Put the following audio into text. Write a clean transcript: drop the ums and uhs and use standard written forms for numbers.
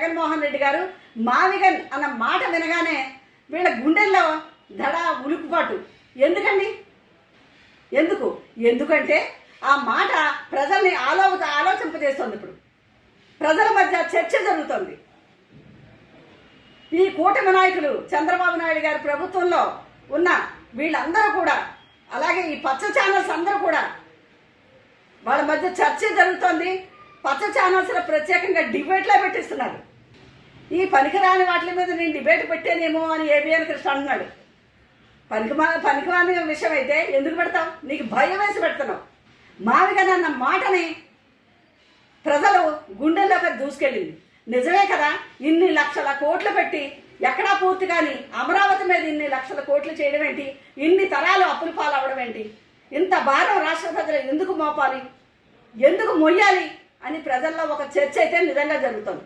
జగన్మోహన్ రెడ్డి గారు మావిగన్ అన్న మాట వినగానే వీళ్ళ గుండెల్లో దడ ఉలుకుపాటు. ఎందుకండి? ఎందుకంటే ఆ మాట ప్రజల్ని ఆలోచింపజేస్తుంది. ఇప్పుడు ప్రజల మధ్య చర్చ జరుగుతుంది. ఈ కూటమి నాయకులు చంద్రబాబు నాయుడు గారి ప్రభుత్వంలో ఉన్న వీళ్ళందరూ కూడా, అలాగే ఈ పచ్చ ఛానల్స్ అందరూ కూడా వాళ్ళ మధ్య చర్చ జరుగుతోంది. పచ్చ ఛానల్స్లో ప్రత్యేకంగా డిబేట్లో పెట్టిస్తున్నారు. ఈ పనికిరాని వాటి మీద నేను డిబేట్ పెట్టానేమో అని ఏబిఎన్ కృష్ణ అంటున్నాడు. పనికిరాని విషయం అయితే ఎందుకు పెడతావు? నీకు భయం వేసి పెడుతున్నావు. మావిగన్ అన్న మాటని ప్రజలు గుండెల్లోకి దూసుకెళ్ళింది. నిజమే కదా, ఇన్ని లక్షల కోట్లు పెట్టి ఎక్కడా పూర్తి కానీ అమరావతి మీద ఇన్ని లక్షల కోట్లు చేయడం ఏంటి? ఇన్ని తరాలు అప్పుల పాలవడం ఏంటి? ఇంత భారం రాష్ట్ర ప్రజలు ఎందుకు మోపాలి, ఎందుకు మొయ్యాలి అని ప్రజల్లో ఒక చర్చ అయితే నిజంగా జరుగుతుంది.